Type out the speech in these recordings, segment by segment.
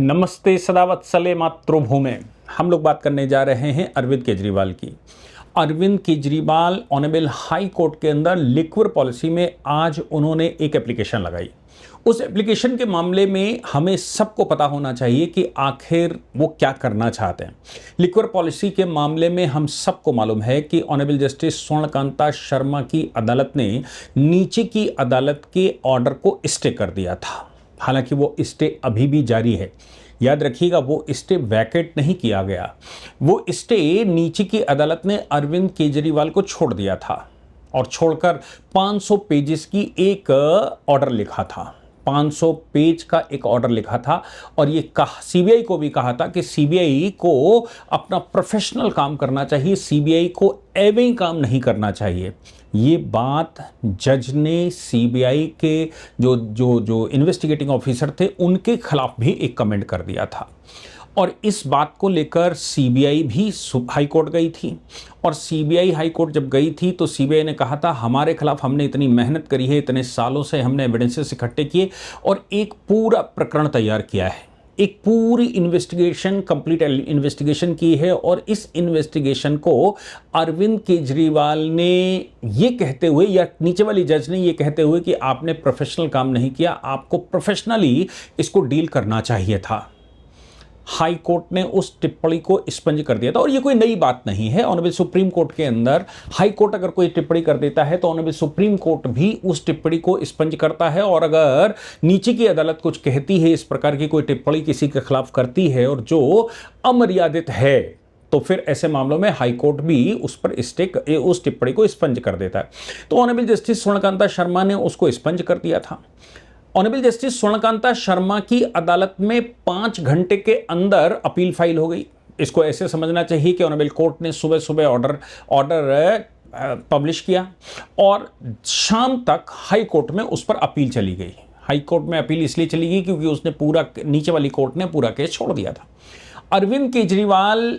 नमस्ते सदावत्सले मातृभूमे। हम लोग बात करने जा रहे हैं अरविंद केजरीवाल की। Arvind Kejriwal honourable high court के अंदर लिक्वर पॉलिसी में आज उन्होंने एक एप्लीकेशन लगाई। उस एप्लीकेशन के मामले में हमें सबको पता होना चाहिए कि आखिर वो क्या करना चाहते हैं। लिक्वर पॉलिसी के मामले में हम सबको मालूम है कि ऑनरेबल जस्टिस स्वर्णकांता शर्मा की अदालत ने नीचे की अदालत के ऑर्डर को स्टे कर दिया था। हालांकि वो स्टे अभी भी जारी है। याद रखिएगा, वो स्टे वैकेट नहीं किया गया। वो स्टे नीचे की अदालत ने अरविंद केजरीवाल को छोड़ दिया था और छोड़कर 500 पेजेस की एक ऑर्डर लिखा था। 500 पेज का एक ऑर्डर लिखा था और ये सीबीआई को भी कहा था कि सीबीआई को अपना प्रोफेशनल काम करना चाहिए, सीबीआई को एवं ही काम नहीं करना चाहिए। ये बात जज ने सीबीआई के जो इन्वेस्टिगेटिंग ऑफिसर थे उनके खिलाफ भी एक कमेंट कर दिया था और इस बात को लेकर सीबीआई भी हाई कोर्ट गई थी। और सीबीआई हाई कोर्ट जब गई थी तो सीबीआई ने कहा था हमारे खिलाफ हमने इतनी मेहनत करी है, इतने सालों से हमने एविडेंसेस इकट्ठे किए और एक पूरा प्रकरण तैयार किया है, एक पूरी इन्वेस्टिगेशन, कंप्लीट इन्वेस्टिगेशन की है। और इस इन्वेस्टिगेशन को अरविंद केजरीवाल ने ये कहते हुए या नीचे वाली जज ने ये कहते हुए कि आपने प्रोफेशनल काम नहीं किया, आपको प्रोफेशनली इसको डील करना चाहिए था। हाई कोर्ट ने उस टिप्पणी को स्पंज कर दिया था और ये कोई नई बात नहीं है। ऑनरेबल सुप्रीम कोर्ट के अंदर हाई कोर्ट अगर कोई टिप्पणी कर देता है तो ऑनरेबल सुप्रीम कोर्ट भी उस टिप्पणी को स्पंज करता है। और अगर नीचे की अदालत कुछ कहती है, इस प्रकार की कोई टिप्पणी किसी के खिलाफ करती है और जो अमर्यादित है, तो फिर ऐसे मामलों में हाई कोर्ट भी उस पर उस टिप्पणी को स्पंज कर देता है। तो ऑनरेबल जस्टिस स्वर्णकांता शर्मा ने उसको स्पंज कर दिया था। ऑनरेबल जस्टिस स्वर्णकांता शर्मा की अदालत में 5 घंटे के अंदर अपील फाइल हो गई। इसको ऐसे समझना चाहिए कि ऑनरेबल कोर्ट ने सुबह सुबह ऑर्डर पब्लिश किया और शाम तक हाई कोर्ट में उस पर अपील चली गई। हाई कोर्ट में अपील इसलिए चली गई क्योंकि उसने पूरा, नीचे वाली कोर्ट ने पूरा केस छोड़ दिया था। अरविंद केजरीवाल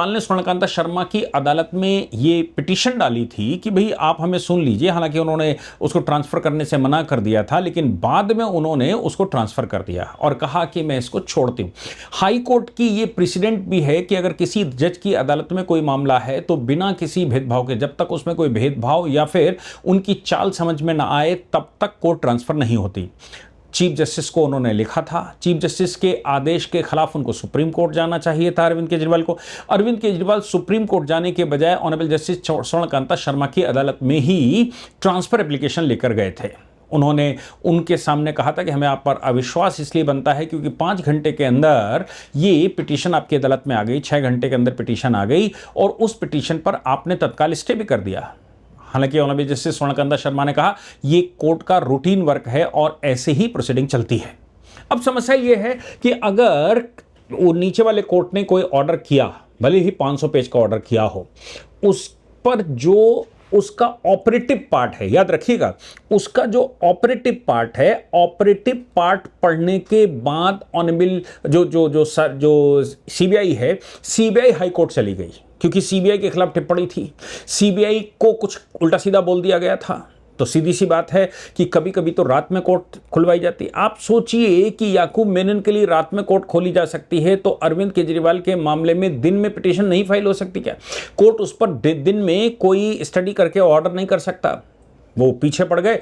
ने स्वर्णकांता शर्मा की अदालत में ये पिटीशन डाली थी कि भाई आप हमें सुन लीजिए। हालांकि उन्होंने उसको ट्रांसफर करने से मना कर दिया था, लेकिन बाद में उन्होंने उसको ट्रांसफर कर दिया और कहा कि मैं इसको छोड़ती हूं। हाई कोर्ट की ये प्रेसिडेंट भी है कि अगर किसी जज की अदालत में कोई मामला है तो बिना किसी भेदभाव के, जब तक उसमें कोई भेदभाव या फिर उनकी चाल समझ में ना आए, तब तक कोर्ट ट्रांसफर नहीं होती। चीफ जस्टिस को उन्होंने लिखा था। चीफ जस्टिस के आदेश के खिलाफ उनको सुप्रीम कोर्ट जाना चाहिए था अरविंद केजरीवाल को। अरविंद केजरीवाल सुप्रीम कोर्ट जाने के बजाय ऑनरेबल जस्टिस स्वर्णकांता शर्मा की अदालत में ही ट्रांसफर एप्लीकेशन लेकर गए थे। उन्होंने उनके सामने कहा था कि हमें आप पर अविश्वास इसलिए बनता है क्योंकि 5 घंटे के अंदर ये पिटीशन आपकी अदालत में आ गई, 6 घंटे के अंदर पिटीशन आ गई और उस पिटीशन पर आपने तत्काल स्टे भी कर दिया। हालांकि ऑनरेबल जस्टिस स्वर्णकांता शर्मा ने कहा ये कोर्ट का रूटीन वर्क है और ऐसे ही प्रोसीडिंग चलती है। अब समस्या ये है कि अगर वो नीचे वाले कोर्ट ने कोई ऑर्डर किया, भले ही 500 पेज का ऑर्डर किया हो, उस पर जो उसका ऑपरेटिव पार्ट है, याद रखिएगा, उसका जो ऑपरेटिव पार्ट है, ऑपरेटिव पार्ट पढ़ने के बाद ऑनरेबल जो सीबीआई है, सीबीआई हाई कोर्ट चली गई क्योंकि सीबीआई के खिलाफ टिप्पणी थी। सीबीआई को कुछ उल्टा सीधा बोल दिया गया था। तो सीधी सी बात है कि कभी कभी तो रात में कोर्ट खुलवाई जाती। आप सोचिए कि याकूब मेनन के लिए रात में कोर्ट खोली जा सकती है, तो अरविंद केजरीवाल के मामले में दिन में पिटीशन नहीं फाइल हो सकती क्या? कोर्ट उस पर दिन में कोई स्टडी करके ऑर्डर नहीं कर सकता। वो पीछे पड़ गए,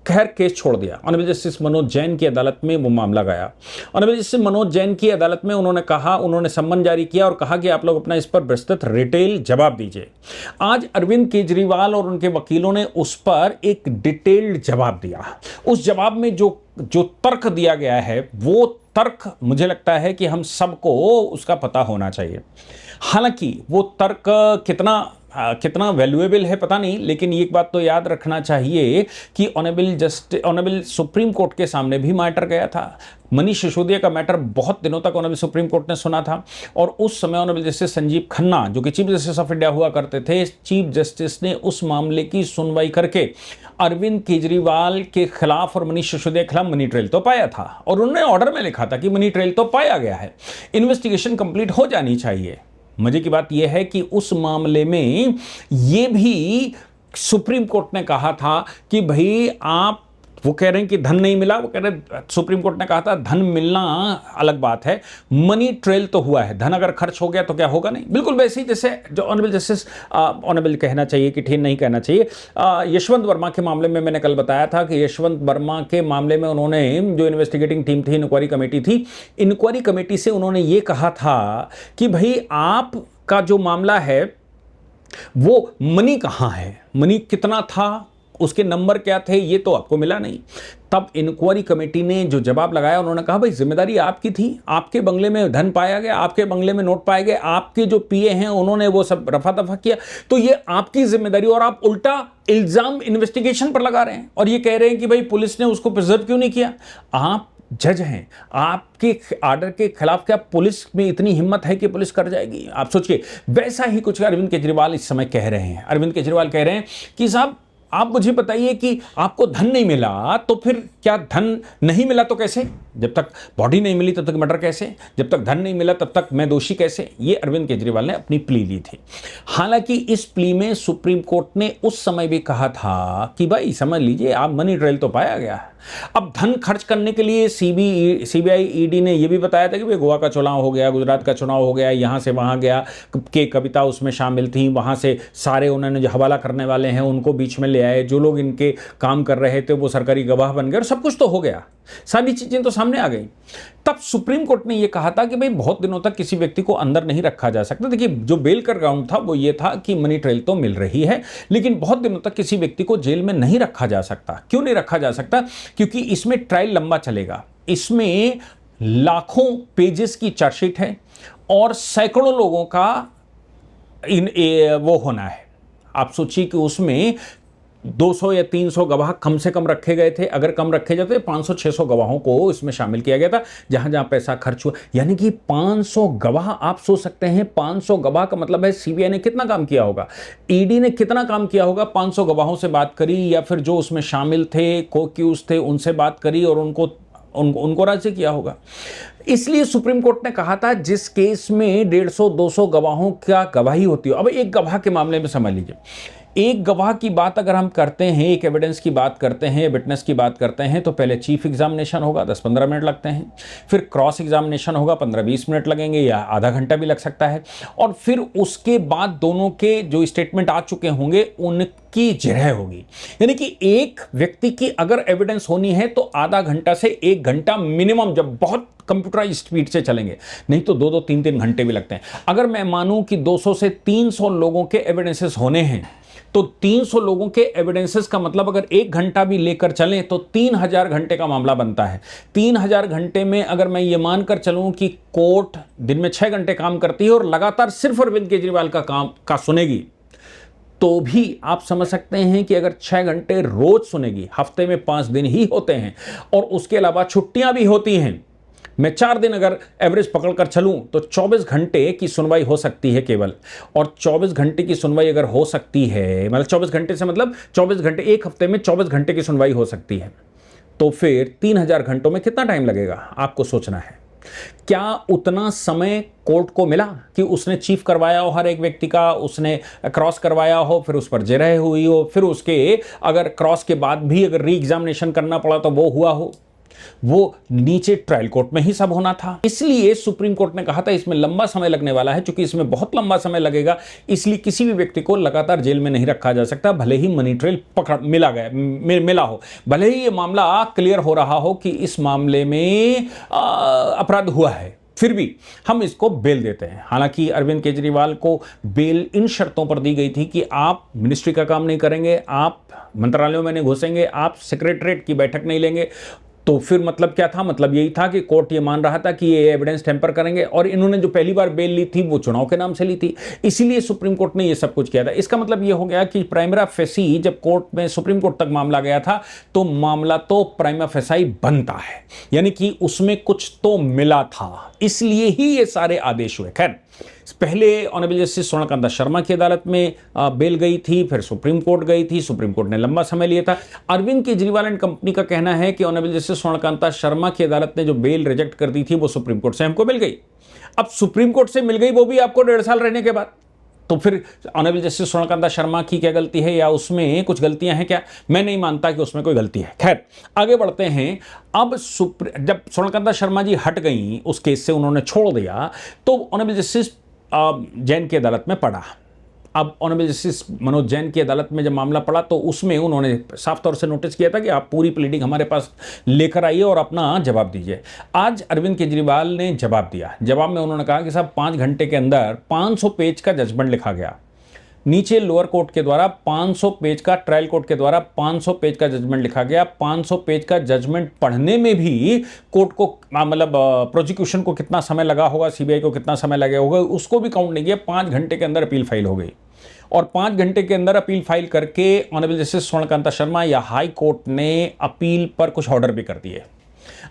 खैर केस छोड़ दिया। ऑनरेबल जस्टिस मनोज जैन की अदालत में वो मामला गया। ऑनरेबल जस्टिस मनोज जैन की अदालत में उन्होंने सम्मन जारी किया और कहा कि आप लोग अपना इस पर विस्तृत डिटेल जवाब दीजिए। आज अरविंद केजरीवाल और उनके वकीलों ने उस पर एक डिटेल्ड जवाब दिया। उस जवाब में जो तर्क दिया गया है, वो तर्क मुझे लगता है कि हम सबको उसका पता होना चाहिए। हालांकि वो तर्क कितना वैल्यूएबल है पता नहीं, लेकिन एक बात तो याद रखना चाहिए कि ऑनरेबल सुप्रीम कोर्ट के सामने भी मैटर गया था। मनीष सिसोदिया का मैटर बहुत दिनों तक ऑनरेबल सुप्रीम कोर्ट ने सुना था और उस समय ऑनरेबल जस्टिस संजीव खन्ना, जो कि चीफ जस्टिस ऑफ इंडिया हुआ करते थे, चीफ जस्टिस ने उस मामले की सुनवाई करके अरविंद केजरीवाल के खिलाफ और मनीष सिसोदिया के खिलाफ मनी ट्रेल तो पाया था और उन्होंने ऑर्डर में लिखा था कि मनी ट्रेल तो पाया गया है, इन्वेस्टिगेशन कंप्लीट हो जानी चाहिए। मजे की बात यह है कि उस मामले में यह भी सुप्रीम कोर्ट ने कहा था कि भाई आप वो कह रहे हैं कि धन नहीं मिला, वो कह रहे हैं सुप्रीम कोर्ट ने कहा था धन मिलना अलग बात है, मनी ट्रेल तो हुआ है, धन अगर खर्च हो गया तो क्या होगा नहीं। बिल्कुल वैसे ही जैसे जो ऑनरेबल जस्टिस ऑनरेबल कहना चाहिए कि ठीक नहीं कहना चाहिए, यशवंत वर्मा के मामले में मैंने कल बताया था कि यशवंत वर्मा के मामले में उन्होंने जो इन्वेस्टिगेटिंग टीम थी, इंक्वायरी कमेटी थी, इंक्वायरी कमेटी से उन्होंने ये कहा था कि भाई आपका जो मामला है वो मनी कहाँ है, मनी कितना था, उसके नंबर क्या थे, ये तो आपको मिला नहीं। तब इंक्वायरी कमेटी ने जो जवाब लगाया, उन्होंने कहा भाई जिम्मेदारी आपकी थी, आपके बंगले में धन पाया गया, आपके बंगले में नोट पाए गए, आपके जो पीए हैं उन्होंने वो सब रफा दफा किया, तो ये आपकी जिम्मेदारी, और आप उल्टा इल्जाम इन्वेस्टिगेशन पर लगा रहे हैं और ये कह रहे हैं कि भाई पुलिस ने उसको प्रिजर्व क्यों नहीं किया। आप जज हैं, आपके ऑर्डर के खिलाफ क्या पुलिस में इतनी हिम्मत है कि पुलिस कर जाएगी? आप सोचिए, वैसा ही कुछ अरविंद केजरीवाल इस समय कह रहे हैं। अरविंद केजरीवाल कह रहे हैं कि साहब आप मुझे बताइए कि आपको धन नहीं मिला तो फिर क्या धन नहीं मिला तो कैसे, जब तक बॉडी नहीं मिली तब तक मर्डर कैसे, जब तक धन नहीं मिला तब तक मैं दोषी कैसे? ये अरविंद केजरीवाल ने अपनी प्ली ली थी। हालांकि इस प्ली में सुप्रीम कोर्ट ने उस समय भी कहा था कि भाई समझ लीजिए आप मनी ट्रेल तो पाया गया है। अब धन खर्च करने के लिए सीबीआई ईडी ने यह भी बताया था कि भाई गोवा का चुनाव हो गया, गुजरात का चुनाव हो गया, यहां से वहां गया, के कविता उसमें शामिल थी, वहां से सारे उन्होंने जो हवाला करने वाले हैं उनको बीच में ले आए, जो लोग इनके काम कर रहे थे वो सरकारी गवाह बन गए और सब कुछ तो हो गया, सारी चीजें तो सामने आ गई। तब सुप्रीम कोर्ट ने यह कहा था कि भाई बहुत दिनों तक किसी व्यक्ति को अंदर नहीं रखा जा सकता। देखिए जो बेल का ग्राउंड था वो ये था कि मनी ट्रेल तो मिल रही है, लेकिन बहुत दिनों तक किसी व्यक्ति को जेल में नहीं रखा जा सकता। क्यों नहीं रखा जा सकता? क्योंकि इसमें ट्रायल लंबा चलेगा, इसमें लाखों पेजेस की चार्जशीट है और सैकड़ों लोगों का वो होना है। आप सोचिए कि उसमें 200 या 300 गवाह कम से कम रखे गए थे, अगर कम रखे जाते 500-600 गवाहों को इसमें शामिल किया गया था, जहां जहां पैसा खर्च हुआ। यानी कि 500 गवाह, आप सोच सकते हैं 500 गवाह का मतलब है सीबीआई ने कितना काम किया होगा, ईडी ने कितना काम किया होगा। 500 गवाहों से बात करी या फिर जो उसमें शामिल थे, को-एक्यूज थे, उनसे बात करी और उनको राजी किया होगा। इसलिए सुप्रीम कोर्ट ने कहा था जिस केस में 150-200 गवाहों का गवाही होती हो। अब एक गवाह के मामले में समझ लीजिए, एक गवाह की बात अगर हम करते हैं, एक एविडेंस की बात करते हैं, विटनेस की बात करते हैं, तो पहले चीफ एग्जामिनेशन होगा, 10-15 मिनट लगते हैं, फिर क्रॉस एग्जामिनेशन होगा, 15-20 मिनट लगेंगे या आधा घंटा भी लग सकता है, और फिर उसके बाद दोनों के जो स्टेटमेंट आ चुके होंगे उनकी जिरह होगी। यानी कि एक व्यक्ति की अगर एविडेंस होनी है तो आधा घंटा से 1 घंटा मिनिमम, जब बहुत कंप्यूटराइज स्पीड से चलेंगे, नहीं तो 2-2, 3-3 घंटे भी लगते हैं। अगर मैं मानूं कि 200 से 300 लोगों के एविडेंसेस होने हैं तो 300 लोगों के एविडेंसेस का मतलब अगर 1 घंटा भी लेकर चलें तो 3000 घंटे का मामला बनता है। 3000 घंटे में अगर मैं ये मानकर चलूं कि कोर्ट दिन में 6 घंटे काम करती है और लगातार सिर्फ अरविंद केजरीवाल का सुनेगी, तो भी आप समझ सकते हैं कि अगर 6 घंटे रोज सुनेगी, हफ्ते में 5 दिन ही होते हैं और उसके अलावा छुट्टियां भी होती हैं, मैं 4 दिन अगर एवरेज पकड़कर चलूं तो 24 घंटे की सुनवाई हो सकती है केवल। और 24 घंटे की सुनवाई अगर हो सकती है, मतलब 24 घंटे से मतलब 24 घंटे, एक हफ्ते में 24 घंटे की सुनवाई हो सकती है, तो फिर 3000 घंटों में कितना टाइम लगेगा आपको सोचना है। क्या उतना समय कोर्ट को मिला कि उसने चीफ करवाया हो हर एक व्यक्ति का, उसने क्रॉस करवाया हो, फिर उस पर जिरह हुई हो, फिर उसके अगर क्रॉस के बाद भी अगर री एग्जामिनेशन करना पड़ा तो वो हुआ हो? वो नीचे ट्रायल कोर्ट में ही सब होना था। इसलिए सुप्रीम कोर्ट ने कहा था इसमें लंबा समय लगने वाला है। चूंकि इसमें बहुत लंबा समय लगेगा, इसलिए किसी भी व्यक्ति को लगातार जेल में नहीं रखा जा सकता, भले ही मनी ट्रेल मिला हो, भले ही ये मामला क्लियर हो रहा हो कि इस मामले में अपराध हुआ है, फिर भी हम इसको बेल देते हैं। हालांकि अरविंद केजरीवाल को बेल इन शर्तों पर दी गई थी कि आप मिनिस्ट्री का काम नहीं करेंगे, आप मंत्रालयों में नहीं घुसेंगे, आप सेक्रेटरीट की बैठक नहीं लेंगे। तो फिर मतलब क्या था? मतलब यही था कि कोर्ट ये मान रहा था कि ये एविडेंस टेम्पर करेंगे, और इन्होंने जो पहली बार बेल ली थी वो चुनाव के नाम से ली थी, इसीलिए सुप्रीम कोर्ट ने ये सब कुछ किया था। इसका मतलब ये हो गया कि प्राइमा फेसी जब कोर्ट में सुप्रीम कोर्ट तक मामला गया था तो मामला तो प्राइमा फेसाई बनता है, यानी कि उसमें कुछ तो मिला था, इसलिए ही ये सारे आदेश हुए। खैर, पहले ऑनरेबल जस्टिस स्वर्णकांता शर्मा की अदालत में बेल गई थी, फिर सुप्रीम कोर्ट गई थी, सुप्रीम कोर्ट ने लंबा समय लिया था। अरविंद केजरीवाल एंड कंपनी का कहना है कि ऑनरेबल जस्टिस स्वर्णकांता शर्मा की अदालत ने जो बेल रिजेक्ट कर दी थी वो सुप्रीम कोर्ट से हमको मिल गई। अब सुप्रीम कोर्ट से मिल गई, वो भी आपको 1.5 साल रहने के बाद। तो फिर ऑनरेबल जस्टिस स्वर्णकांता शर्मा की क्या गलती है या उसमें कुछ गलतियां हैं क्या? मैं नहीं मानता कि उसमें कोई गलती है। खैर आगे बढ़ते हैं। अब जब स्वर्णकांता शर्मा जी हट गई उस केस से, उन्होंने छोड़ दिया, तो ऑनरेबल जस्टिस जैन की अदालत में पड़ा। अब ऑनरेबल जस्टिस मनोज जैन की अदालत में जब मामला पड़ा तो उसमें उन्होंने साफ तौर से नोटिस किया था कि आप पूरी प्लीडिंग हमारे पास लेकर आइए और अपना जवाब दीजिए। आज अरविंद केजरीवाल ने जवाब दिया। जवाब में उन्होंने कहा कि साहब 5 घंटे के अंदर 500 पेज का जजमेंट लिखा गया। नीचे लोअर कोर्ट के द्वारा 500 पेज का, ट्रायल कोर्ट के द्वारा 500 पेज का जजमेंट लिखा गया। 500 पेज का जजमेंट पढ़ने में भी कोर्ट को मतलब प्रोसिक्यूशन को कितना समय लगा होगा, सीबीआई को कितना समय लगा होगा, उसको भी काउंट नहीं किया। 5 घंटे के अंदर अपील फाइल हो गई और 5 घंटे के अंदर अपील फाइल करके ऑनरेबल जस्टिस स्वर्णकांता शर्मा या हाई कोर्ट ने अपील पर कुछ ऑर्डर भी कर दिए।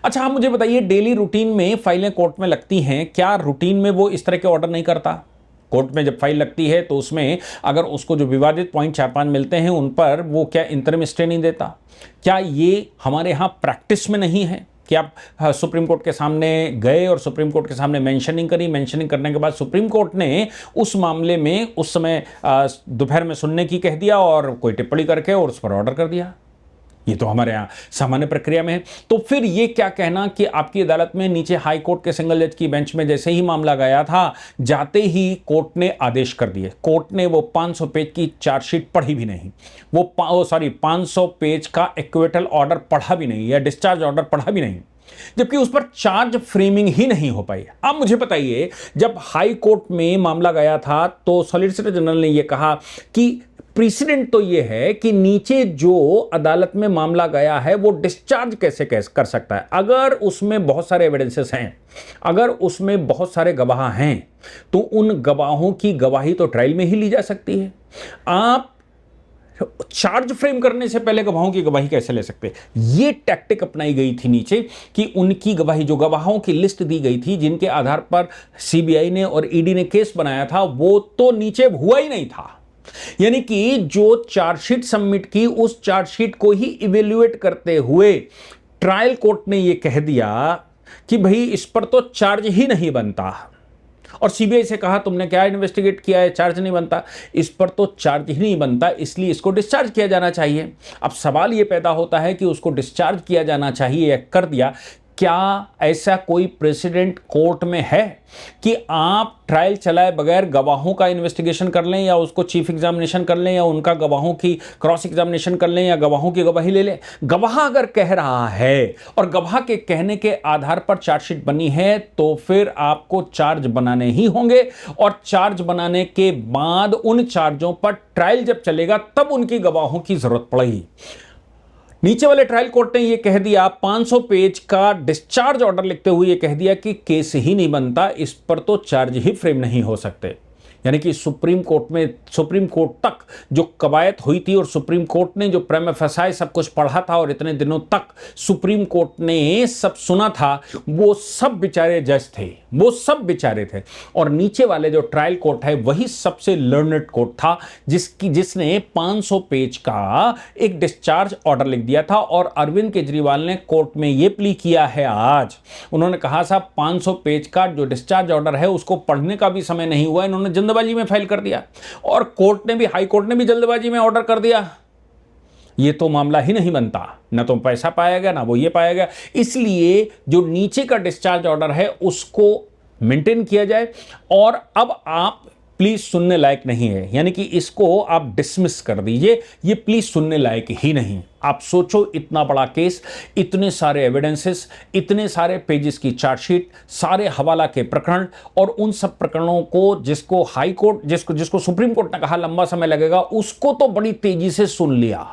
अच्छा, आप मुझे बताइए, डेली रूटीन में फाइलें कोर्ट में लगती हैं, क्या रूटीन में वो इस तरह के ऑर्डर नहीं करता? कोर्ट में जब फाइल लगती है तो उसमें अगर उसको जो विवादित पॉइंट 4-5 मिलते हैं उन पर वो क्या इंटरिम स्टे नहीं देता? क्या ये हमारे यहाँ प्रैक्टिस में नहीं है कि आप सुप्रीम कोर्ट के सामने गए और सुप्रीम कोर्ट के सामने मेंशनिंग करी, मेंशनिंग करने के बाद सुप्रीम कोर्ट ने उस मामले में उस समय दोपहर में सुनने की कह दिया और कोई टिप्पणी करके और उस पर ऑर्डर कर दिया? ये तो हमारे यहाँ सामान्य प्रक्रिया में है। तो फिर ये क्या कहना कि आपकी अदालत में नीचे हाई कोर्ट के सिंगल जज की बेंच में जैसे ही मामला गया था, जाते ही कोर्ट ने आदेश कर दिए। कोर्ट ने वो 500 पेज की चार्जशीट पढ़ी भी नहीं, वो 500 पेज का एक्विटल ऑर्डर पढ़ा भी नहीं या डिस्चार्ज ऑर्डर पढ़ा भी नहीं, जबकि उस पर चार्ज फ्रेमिंग ही नहीं हो पाई। अब मुझे बताइए, जब हाई कोर्ट में मामला गया था तो सॉलिसिटर जनरल ने यह कहा कि प्रेसिडेंट तो यह है कि नीचे जो अदालत में मामला गया है वो डिस्चार्ज कैसे कर सकता है? अगर उसमें बहुत सारे एविडेंसेस हैं, अगर उसमें बहुत सारे गवाह हैं, तो उन गवाहों की गवाही तो ट्रायल में ही ली जा सकती है। आप चार्ज फ्रेम करने से पहले गवाहों की गवाही कैसे ले सकते? ये टैक्टिक अपनाई गई थी नीचे कि उनकी गवाही, जो गवाहों की लिस्ट दी गई थी जिनके आधार पर सीबीआई ने और ईडी ने केस बनाया था, वो तो नीचे हुआ ही नहीं था। यानी कि जो चार्जशीट सबमिट की, उस चार्जशीट को ही इवेल्युएट करते हुए ट्रायल कोर्ट ने यह कह दिया कि भाई इस पर तो चार्ज ही नहीं बनता, और सीबीआई से कहा तुमने क्या इन्वेस्टिगेट किया है, चार्ज नहीं बनता, इस पर तो चार्ज ही नहीं बनता, इसलिए इसको डिस्चार्ज किया जाना चाहिए। अब सवाल यह पैदा होता है कि उसको डिस्चार्ज किया जाना चाहिए या कर दिया, क्या ऐसा कोई प्रेसिडेंट कोर्ट में है कि आप ट्रायल चलाए बगैर गवाहों का इन्वेस्टिगेशन कर लें या उसको चीफ एग्जामिनेशन कर लें या उनका गवाहों की क्रॉस एग्जामिनेशन कर लें या गवाहों की गवाही ले लें? गवाह अगर कह रहा है और गवाह के कहने के आधार पर चार्जशीट बनी है तो फिर आपको चार्ज बनाने ही होंगे, और चार्ज बनाने के बाद उन चार्जों पर ट्रायल जब चलेगा तब उनकी गवाहों की जरूरत पड़ेगी। नीचे वाले ट्रायल कोर्ट ने यह कह दिया, 500 पेज का डिस्चार्ज ऑर्डर लिखते हुए यह कह दिया कि केस ही नहीं बनता, इस पर तो चार्ज ही फ्रेम नहीं हो सकते। यानी कि सुप्रीम कोर्ट तक जो कवायद हुई थी और सुप्रीम कोर्ट ने जो प्रीमा फेसाई सब कुछ पढ़ा था और इतने दिनों तक सुप्रीम कोर्ट ने सब सुना था, वो सब बेचारे जज थे, वो सब बेचारे थे। और नीचे वाले जो ट्रायल कोर्ट है वही सबसे लर्नड कोर्ट था जिसने 500 पेज का एक डिस्चार्ज ऑर्डर लिख दिया था। और अरविंद केजरीवाल ने कोर्ट में यह प्ली किया है आज, उन्होंने कहा साहब 500 पेज का जो डिस्चार्ज ऑर्डर है उसको पढ़ने का भी समय नहीं हुआ, इन्होंने जल्दबाजी में फाइल कर दिया, और कोर्ट ने भी, हाई कोर्ट ने भी जल्दबाजी में ऑर्डर कर दिया। ये तो मामला ही नहीं बनता, ना तो पैसा पाया गया ना वो ये पाया गया। इसलिए जो नीचे का डिस्चार्ज ऑर्डर है उसको मेंटेन किया जाए, और अब आप प्लीज सुनने लायक नहीं है, यानी कि इसको आप डिसमिस कर दीजिए, ये प्लीज सुनने लायक ही नहीं। आप सोचो, इतना बड़ा केस, इतने सारे एविडेंसेस, इतने सारे पेजेस की चार्जशीट, सारे हवाला के प्रकरण, और उन सब प्रकरणों को जिसको हाई कोर्ट, जिसको सुप्रीम कोर्ट ने कहा लंबा समय लगेगा, उसको तो बड़ी तेजी से सुन लिया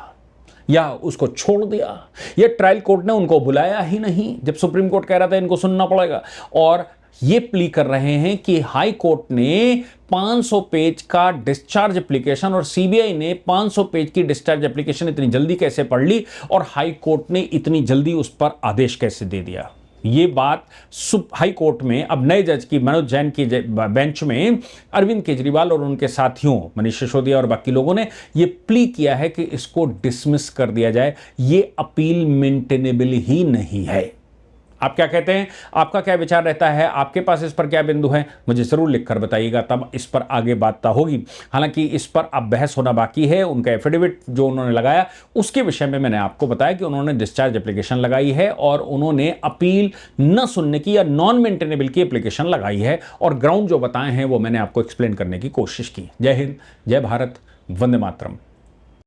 या उसको छोड़ दिया। ये ट्रायल कोर्ट ने उनको बुलाया ही नहीं जब सुप्रीम कोर्ट कह रहा था इनको सुनना पड़ेगा, और ये प्ली कर रहे हैं कि हाई कोर्ट ने 500 पेज का डिस्चार्ज एप्लीकेशन और सीबीआई ने 500 पेज की डिस्चार्ज एप्लीकेशन इतनी जल्दी कैसे पढ़ ली और हाई कोर्ट ने इतनी जल्दी उस पर आदेश कैसे दे दिया। ये बात हाई कोर्ट में अब नए जज की मनोज जैन की बेंच में अरविंद केजरीवाल और उनके साथियों मनीष सिसोदिया और बाकी लोगों ने ये प्ली किया है कि इसको डिसमिस कर दिया जाए, ये अपील मेंटेनेबल ही नहीं है। आप क्या कहते हैं, आपका क्या विचार रहता है, आपके पास इस पर क्या बिंदु है, मुझे जरूर लिखकर बताइएगा, तब इस पर आगे बात होगी। हालांकि इस पर अब बहस होना बाकी है। उनका एफिडेविट जो उन्होंने लगाया उसके विषय में मैंने आपको बताया कि उन्होंने डिस्चार्ज एप्लीकेशन लगाई है और उन्होंने अपील न सुनने की या नॉन मेंटेनेबल की एप्लीकेशन लगाई है, और ग्राउंड जो बताए हैं वो मैंने आपको एक्सप्लेन करने की कोशिश की। जय हिंद, जय भारत, वंदे मातरम।